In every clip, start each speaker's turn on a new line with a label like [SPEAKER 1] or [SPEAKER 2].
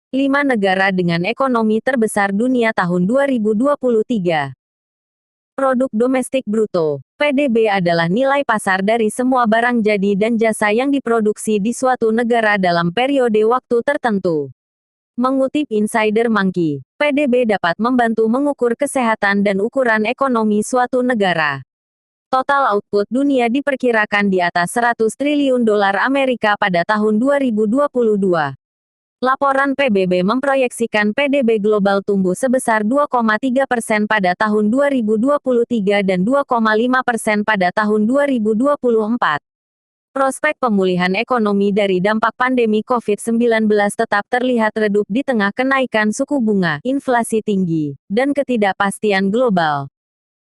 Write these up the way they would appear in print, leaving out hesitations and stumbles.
[SPEAKER 1] 5 negara dengan ekonomi terbesar dunia tahun 2023. Produk domestik bruto, PDB adalah nilai pasar dari semua barang jadi dan jasa yang diproduksi di suatu negara dalam periode waktu tertentu. Mengutip Insider Monkey, PDB dapat membantu mengukur kesehatan dan ukuran ekonomi suatu negara. Total output dunia diperkirakan di atas 100 triliun dolar Amerika pada tahun 2022. Laporan PBB memproyeksikan PDB global tumbuh sebesar 2,3% pada tahun 2023 dan 2,5% pada tahun 2024. Prospek pemulihan ekonomi dari dampak pandemi COVID-19 tetap terlihat redup di tengah kenaikan suku bunga, inflasi tinggi, dan ketidakpastian global.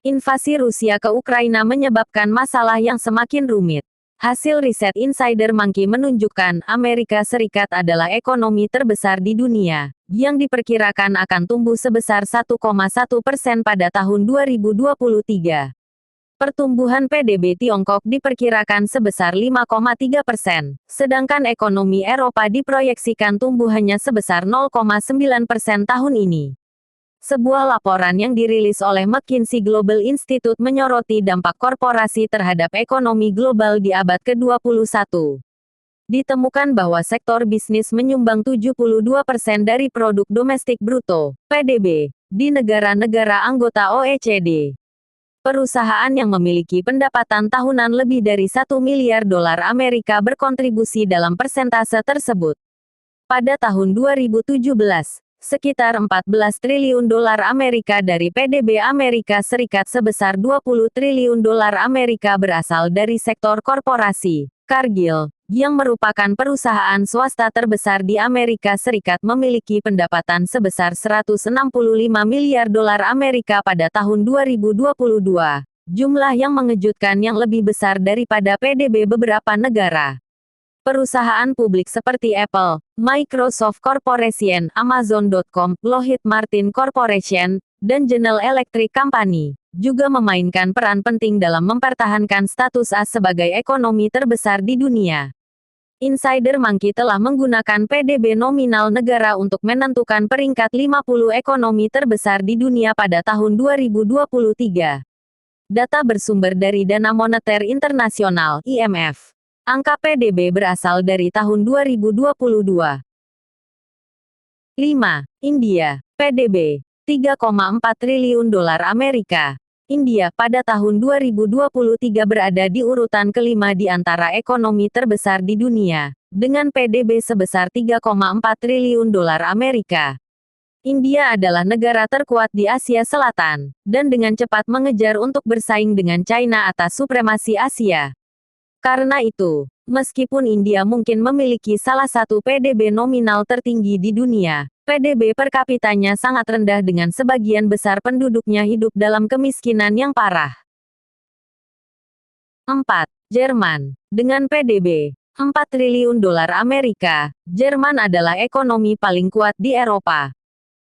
[SPEAKER 1] Invasi Rusia ke Ukraina menyebabkan masalah yang semakin rumit. Hasil riset Insider Monkey menunjukkan Amerika Serikat adalah ekonomi terbesar di dunia, yang diperkirakan akan tumbuh sebesar 1,1% pada tahun 2023. Pertumbuhan PDB Tiongkok diperkirakan sebesar 5,3%, sedangkan ekonomi Eropa diproyeksikan tumbuh hanya sebesar 0,9% tahun ini. Sebuah laporan yang dirilis oleh McKinsey Global Institute menyoroti dampak korporasi terhadap ekonomi global di abad ke-21. Ditemukan bahwa sektor bisnis menyumbang 72% dari produk domestik bruto, PDB, di negara-negara anggota OECD. Perusahaan yang memiliki pendapatan tahunan lebih dari 1 miliar dolar Amerika berkontribusi dalam persentase tersebut. Pada tahun 2017, sekitar 14 triliun dolar Amerika dari PDB Amerika Serikat sebesar 20 triliun dolar Amerika berasal dari sektor korporasi. Cargill, yang merupakan perusahaan swasta terbesar di Amerika Serikat memiliki pendapatan sebesar 165 miliar dolar Amerika pada tahun 2022. Jumlah yang mengejutkan yang lebih besar daripada PDB beberapa negara. Perusahaan publik seperti Apple, Microsoft Corporation, Amazon.com, Lockheed Martin Corporation, dan General Electric Company, juga memainkan peran penting dalam mempertahankan status A sebagai ekonomi terbesar di dunia. Insider Monkey telah menggunakan PDB nominal negara untuk menentukan peringkat 50 ekonomi terbesar di dunia pada tahun 2023. Data bersumber dari Dana Moneter Internasional, IMF. Angka PDB berasal dari tahun 2022. 5. India, PDB, 3,4 triliun dolar Amerika. India pada tahun 2023 berada di urutan kelima di antara ekonomi terbesar di dunia, dengan PDB sebesar 3,4 triliun dolar Amerika. India adalah negara terkuat di Asia Selatan, dan dengan cepat mengejar untuk bersaing dengan China atas supremasi Asia. Karena itu, meskipun India mungkin memiliki salah satu PDB nominal tertinggi di dunia, PDB per kapitanya sangat rendah dengan sebagian besar penduduknya hidup dalam kemiskinan yang parah. 4. Jerman. Dengan PDB 4 triliun dolar Amerika, Jerman adalah ekonomi paling kuat di Eropa.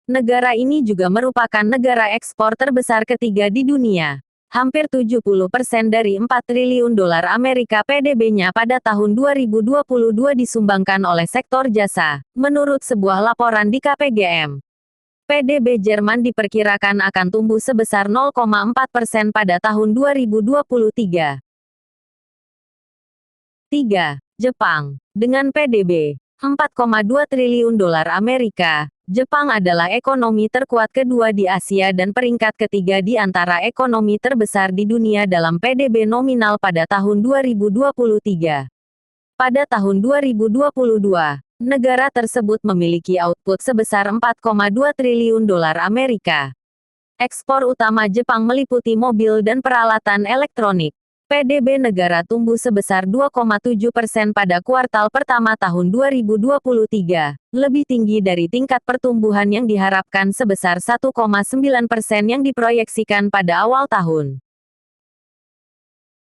[SPEAKER 1] Negara ini juga merupakan negara ekspor terbesar ketiga di dunia. Hampir 70% dari 4 triliun dolar Amerika PDB-nya pada tahun 2022 disumbangkan oleh sektor jasa, menurut sebuah laporan di KPGM. PDB Jerman diperkirakan akan tumbuh sebesar 0,4% pada tahun 2023. 3. Jepang. Dengan PDB 4,2 triliun dolar Amerika, Jepang adalah ekonomi terkuat kedua di Asia dan peringkat ketiga di antara ekonomi terbesar di dunia dalam PDB nominal pada tahun 2023. Pada tahun 2022, negara tersebut memiliki output sebesar 4,2 triliun dolar Amerika. Ekspor utama Jepang meliputi mobil dan peralatan elektronik. PDB negara tumbuh sebesar 2,7% pada kuartal pertama tahun 2023, lebih tinggi dari tingkat pertumbuhan yang diharapkan sebesar 1,9% yang diproyeksikan pada awal tahun.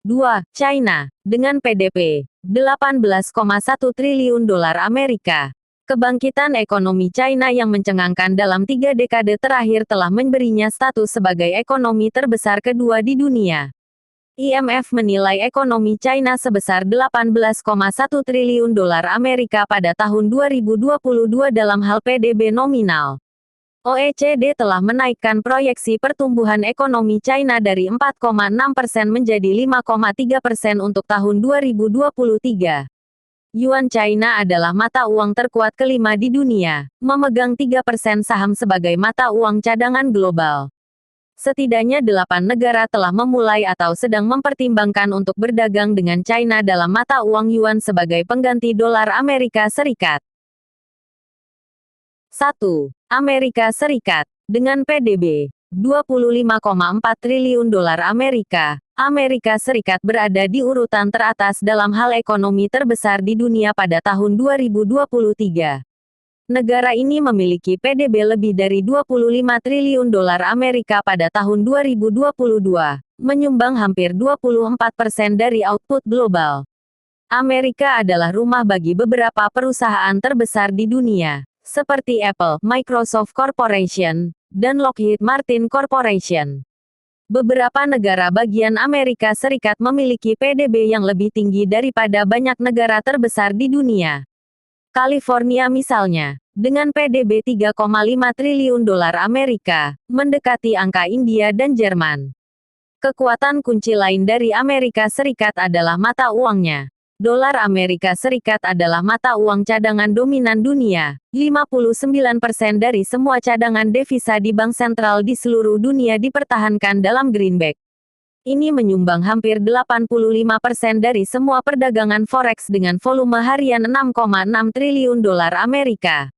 [SPEAKER 1] 2. China. Dengan PDB 18,1 triliun dolar Amerika. Kebangkitan ekonomi China yang mencengangkan dalam 3 dekade terakhir telah memberinya status sebagai ekonomi terbesar kedua di dunia. IMF menilai ekonomi China sebesar 18,1 triliun dolar Amerika pada tahun 2022 dalam hal PDB nominal. OECD telah menaikkan proyeksi pertumbuhan ekonomi China dari 4,6% menjadi 5,3% untuk tahun 2023. Yuan China adalah mata uang terkuat kelima di dunia, memegang 3% saham sebagai mata uang cadangan global. Setidaknya 8 negara telah memulai atau sedang mempertimbangkan untuk berdagang dengan China dalam mata uang Yuan sebagai pengganti dolar Amerika Serikat. 1. Amerika Serikat. Dengan PDB 25,4 triliun dolar Amerika, Amerika Serikat berada di urutan teratas dalam hal ekonomi terbesar di dunia pada tahun 2023. Negara ini memiliki PDB lebih dari 25 triliun dolar Amerika pada tahun 2022, menyumbang hampir 24% dari output global. Amerika adalah rumah bagi beberapa perusahaan terbesar di dunia, seperti Apple, Microsoft Corporation, dan Lockheed Martin Corporation. Beberapa negara bagian Amerika Serikat memiliki PDB yang lebih tinggi daripada banyak negara terbesar di dunia. California misalnya, dengan PDB 3,5 triliun dolar Amerika, mendekati angka India dan Jerman. Kekuatan kunci lain dari Amerika Serikat adalah mata uangnya. Dolar Amerika Serikat adalah mata uang cadangan dominan dunia. 59% dari semua cadangan devisa di bank sentral di seluruh dunia dipertahankan dalam greenback. Ini menyumbang hampir 85% dari semua perdagangan forex dengan volume harian 6,6 triliun dolar Amerika.